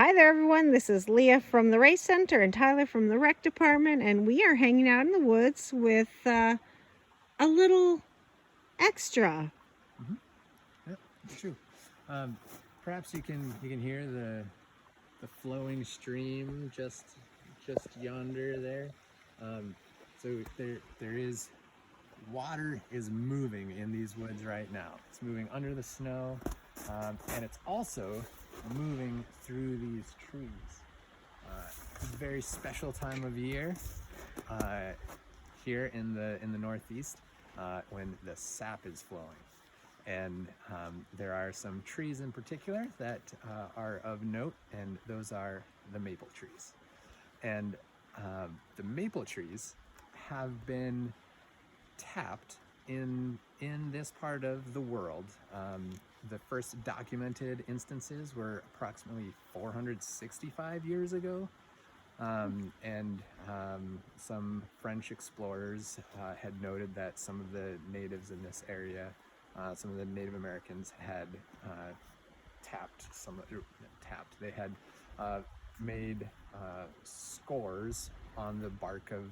Hi there, everyone. This is Leah from the Race Center and Tyler from the Rec Department, and we are hanging out in the woods with a little extra. Yep, it's true. Um, Perhaps you can hear the flowing stream just yonder there. So there is water is moving in these woods right now. It's moving under the snow, and it's also moving through these trees. It's a very special time of year here in the Northeast when the sap is flowing. And there are some trees in particular that are of note, and those are the maple trees. And the maple trees have been tapped in this part of the world. The first documented instances were approximately 465 years ago. And some French explorers had noted that some of the natives in this area, some of the Native Americans had they had made scores on the bark of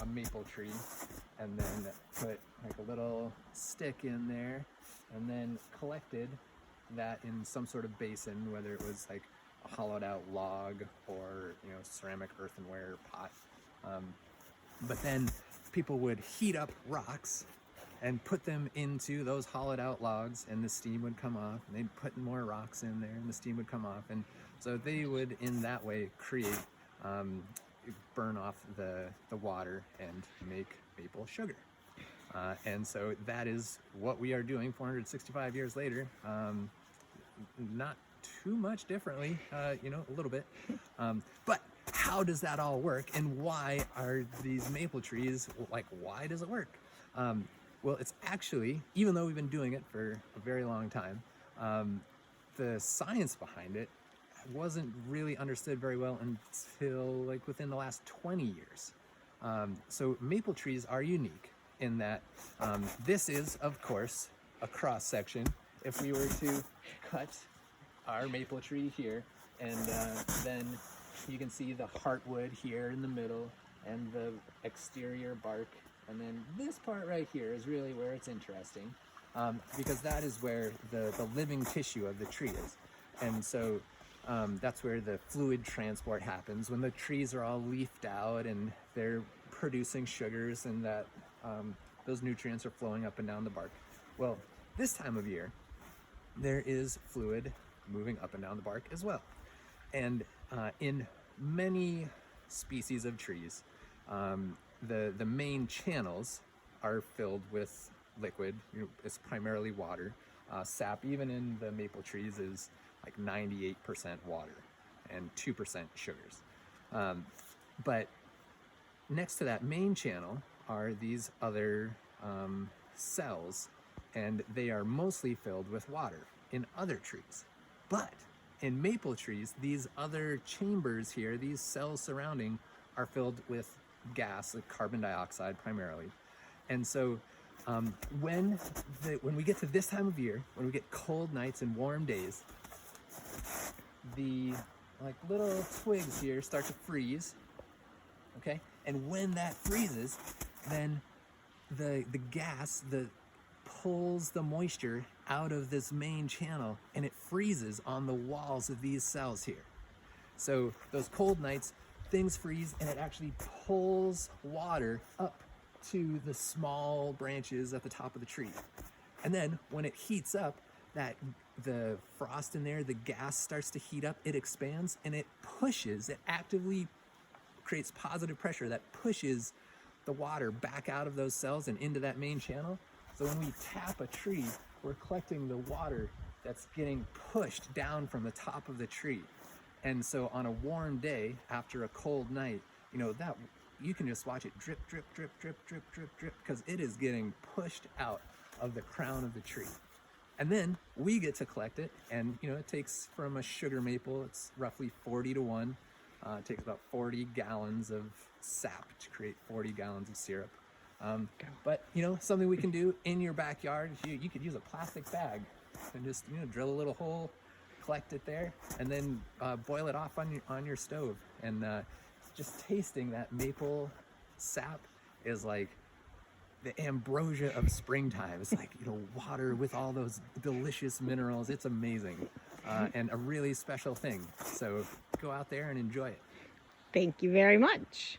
a maple tree, and then put like a little stick in there, and then collected that in some sort of basin, whether it was like a hollowed out log or ceramic earthenware pot. But then people would heat up rocks and put them into those hollowed out logs, and the steam would come off, and they'd put more rocks in there and the steam would come off, and so they would in that way create burn off the water and make maple sugar. And so that is what we are doing 465 years later. Not too much differently, a little bit. But how does that all work, and why are these maple trees, why does it work? Well, it's actually, even though we've been doing it for a very long time, the science behind it wasn't really understood very well until within the last 20 years. So maple trees are unique in that this is, of course, a cross section. If we were to cut our maple tree here, and then you can see the heartwood here in the middle and the exterior bark, and then this part right here is really where it's interesting, because that is where the living tissue of the tree is. And so that's where the fluid transport happens when the trees are all leafed out and they're producing sugars, and that those nutrients are flowing up and down the bark. Well, this time of year there is fluid moving up and down the bark as well. And in many species of trees, the main channels are filled with liquid. It's primarily water. Sap, even in the maple trees, is like 98% water and 2% sugars. But next to that main channel are these other cells, and they are mostly filled with water in other trees. But in maple trees, these other chambers here, these cells surrounding, are filled with gas, like carbon dioxide primarily. And so when we get to this time of year, when we get cold nights and warm days, the little twigs here start to freeze, okay? And when that freezes, then the gas pulls the moisture out of this main channel, and it freezes on the walls of these cells here. So those cold nights, things freeze, and it actually pulls water up to the small branches at the top of the tree. And then when it heats up, the frost in there, the gas starts to heat up, it expands, and it actively creates positive pressure that pushes the water back out of those cells and into that main channel. So when we tap a tree, we're collecting the water that's getting pushed down from the top of the tree. And so on a warm day after a cold night, that you can just watch it drip, drip, drip, drip, drip, drip, drip, because it is getting pushed out of the crown of the tree. And then we get to collect it, and it takes, from a sugar maple, it's roughly 40-1. It takes about 40 gallons of sap to create 40 gallons of syrup. But something we can do in your backyard, you could use a plastic bag and just drill a little hole, collect it there, and then boil it off on your stove. And just tasting that maple sap is like the ambrosia of springtime. It's like, you know, water with all those delicious minerals. It's amazing, and a really special thing. So go out there and enjoy it. Thank you very much.